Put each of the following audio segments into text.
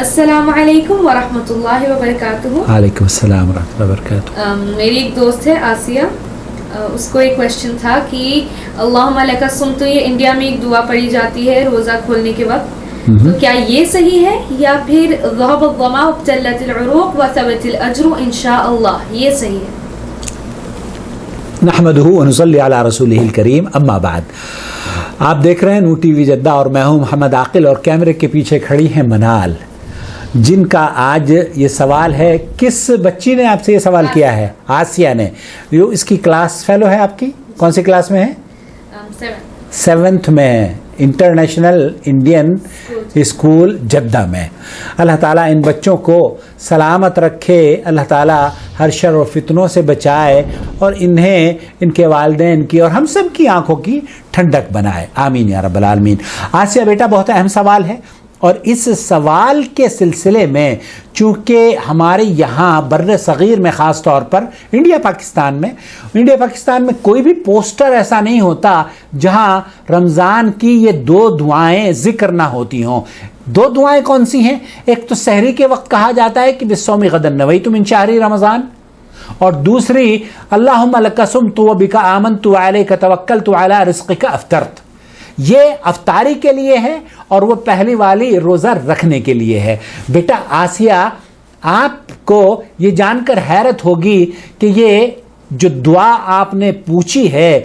السلام علیکم ورحمۃ اللہ وبرکاتہ. وعلیکم السلام ورحمۃ اللہ وبرکاتہ. میری ایک دوست ہے آسیہ, اس کو ایک کویشچن تھا کہ اللہم لک صمت, یہ انڈیا میں ایک دعا پڑھی جاتی ہے روزہ کھولنے کے وقت, تو کیا یہ صحیح ہے یا پھر ذهب الظمأ وابتلت العروق وثبت الاجر انشاء اللہ, یہ صحیح ہے؟ نحمدہ ونصلی علی رسولہ الکریم, اما بعد. آپ دیکھ رہے ہیں نو ٹی وی جدہ اور میں ہوں محمد عاقل, اور کیمرے کے پیچھے کھڑی ہیں منال, جن کا آج یہ سوال ہے. کس بچی نے آپ سے یہ سوال کیا ہے؟ آسیہ نے. اس کی کلاس فیلو ہے آپ کی, کون سی کلاس میں ہے؟ 7th میں, انٹرنیشنل انڈین اسکول جدہ میں. اللہ تعالیٰ ان بچوں کو سلامت رکھے, اللہ تعالیٰ ہر شر و فتنوں سے بچائے, اور انہیں, ان کے والدین کی اور ہم سب کی آنکھوں کی ٹھنڈک بنائے, آمین یا رب العالمین. آسیہ بیٹا, بہت اہم سوال ہے, اور اس سوال کے سلسلے میں چونکہ ہمارے یہاں بر صغیر میں, خاص طور پر انڈیا پاکستان میں کوئی بھی پوسٹر ایسا نہیں ہوتا جہاں رمضان کی یہ 2 دعائیں ذکر نہ ہوتی ہوں. 2 دعائیں کون سی ہیں؟ ایک تو سحری کے وقت کہا جاتا ہے کہ بالصوم غدا نویت من شہر رمضان, اور دوسری اللہم لک صمت وبک آمنت وعلیک توکلت وعلی رزقک افطرت. یہ افطاری کے لیے ہے, اور وہ پہلی والی روزہ رکھنے کے لیے ہے. بیٹا آسیہ, آپ کو یہ جان کر حیرت ہوگی کہ یہ جو دعا آپ نے پوچھی ہے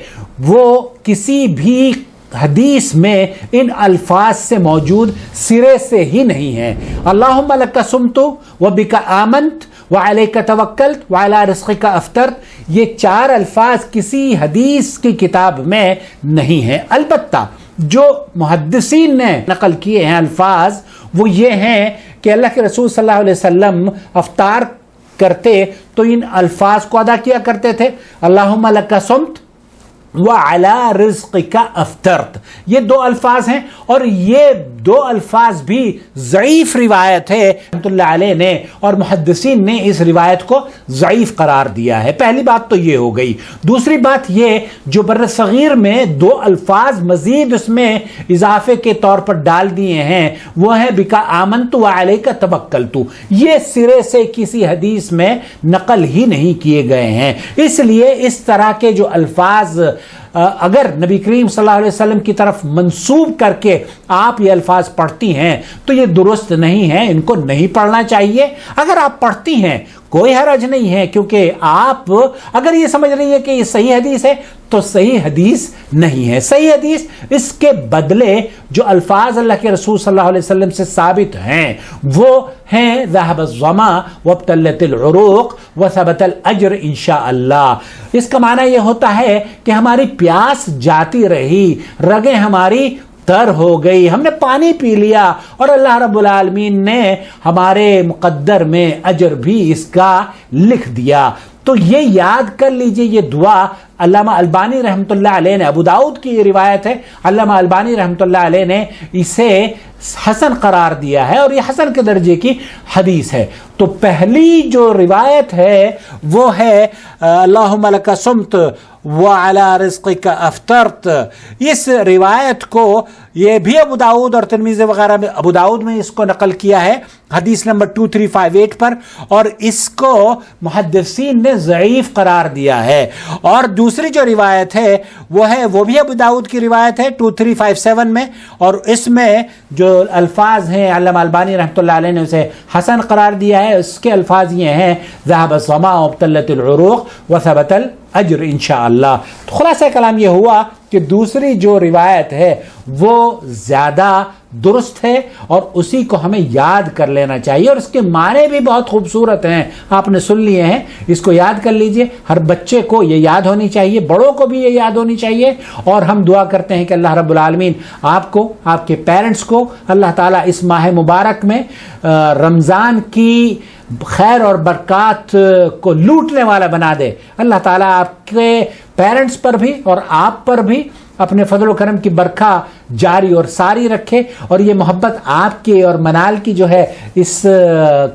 وہ کسی بھی حدیث میں ان الفاظ سے موجود سرے سے ہی نہیں ہے. اللہم لک صمت وبک آمنت وعلیک توکلت وعلی رزقک افطرت, یہ 4 الفاظ کسی حدیث کی کتاب میں نہیں ہیں. البتہ جو محدثین نے نقل کیے ہیں الفاظ, وہ یہ ہیں کہ اللہ کے رسول صلی اللہ علیہ وسلم افطار کرتے تو ان الفاظ کو ادا کیا کرتے تھے, اللہم لک صمت وعلی رزقک افطرت. یہ 2 الفاظ ہیں, اور یہ 2 الفاظ بھی ضعیف روایت ہے رحمۃ اللہ علیہ نے, اور محدثین نے اس روایت کو ضعیف قرار دیا ہے. پہلی بات تو یہ ہو گئی. دوسری بات یہ, جو بر صغیر میں 2 الفاظ مزید اس میں اضافے کے طور پر ڈال دیے ہیں, وہ ہیں بک آمنت وعلیک توکلت. یہ سرے سے کسی حدیث میں نقل ہی نہیں کیے گئے ہیں. اس لیے اس طرح کے جو الفاظ اگر نبی کریم صلی اللہ علیہ وسلم کی طرف منسوب کر کے آپ یہ الفاظ پڑھتی ہیں تو یہ درست نہیں ہے, ان کو نہیں پڑھنا چاہیے. اگر آپ پڑھتی ہیں کوئی حرج نہیں ہے, کیونکہ آپ اگر یہ سمجھ رہی ہیں کہ یہ صحیح حدیث ہے تو صحیح حدیث نہیں ہے. صحیح حدیث, اس کے بدلے جو الفاظ اللہ کے رسول صلی اللہ علیہ وسلم سے ثابت ہیں وہ ہیں ذهب الظما وابتلت العروق وثبت الاجر انشاء اللہ. اس کا معنی یہ ہوتا ہے کہ ہماری پیاس جاتی رہی, رگیں ہماری تر ہو گئی, ہم نے پانی پی لیا, اور اللہ رب العالمین نے ہمارے مقدر میں اجر بھی اس کا لکھ دیا. تو یہ یاد کر لیجئے, یہ دعا علامہ البانی رحمۃ اللہ علیہ نے, ابو داؤد کی یہ روایت ہے, علامہ البانی رحمۃ اللہ علیہ نے اسے حسن قرار دیا ہے, اور یہ حسن کے درجے کی حدیث ہے. تو پہلی جو روایت ہے وہ ہے اللہم لک صمت وعلی رزقک افطرت. اس روایت کو یہ بھی ابو داؤد اور ترمذی وغیرہ میں, ابو داؤد میں اس کو نقل کیا ہے حدیث نمبر 2358 پر, اور اس کو محدثین نے ضعیف قرار دیا ہے. اور دوسری جو روایت ہے وہ بھی ابو داؤد کی روایت ہے 2357 میں, اور اس میں جو الفاظ ہیں علامہ البانی رحمۃ اللہ علیہ نے اسے حسن قرار دیا ہے. اس کے الفاظ یہ ہیں ذهب الظما وابتلت العروق وثبت الاجر انشاءاللہ. تو خلاصہ کلام یہ ہوا کہ دوسری جو روایت ہے وہ زیادہ درست ہے, اور اسی کو ہمیں یاد کر لینا چاہیے, اور اس کے معنی بھی بہت خوبصورت ہیں, آپ نے سن لیے ہیں. اس کو یاد کر لیجئے, ہر بچے کو یہ یاد ہونی چاہیے, بڑوں کو بھی یہ یاد ہونی چاہیے. اور ہم دعا کرتے ہیں کہ اللہ رب العالمین آپ کو, آپ کے پیرنٹس کو اللہ تعالیٰ اس ماہ مبارک میں رمضان کی خیر اور برکات کو لوٹنے والا بنا دے. اللہ تعالیٰ آپ کے پیرنٹس پر بھی اور آپ پر بھی اپنے فضل و کرم کی برکھا جاری اور ساری رکھے اور یہ محبت آپ کے اور منال کی جو ہے اس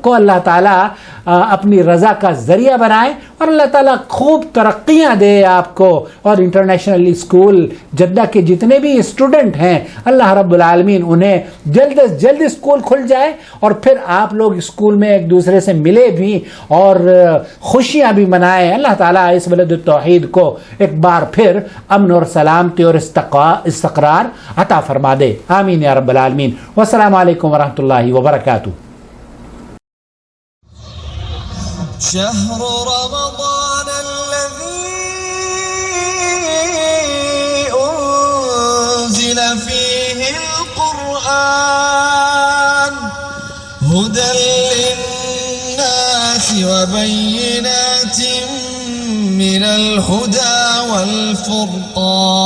کو اللہ تعالیٰ اپنی رضا کا ذریعہ بنائے اور اللہ تعالیٰ خوب ترقیاں دے آپ کو اور انٹرنیشنل اسکول جدہ کے جتنے بھی اسٹوڈنٹ ہیں اللہ رب العالمین انہیں جلد از جلد اسکول کھل جائے اور پھر آپ لوگ اسکول میں ایک دوسرے سے ملے بھی اور خوشیاں بھی منائیں. اللہ تعالیٰ اس بلد التوحید کو ایک بار پھر امن اور سلامتی اور استقرار عطا فرما دے. آمین یا رب العالمین. والسلام علیکم ورحمۃ اللہ وبرکاتہ. شهر رمضان الذي أنزل فيه القرآن هدى للناس وبينات من الهدى والفرقان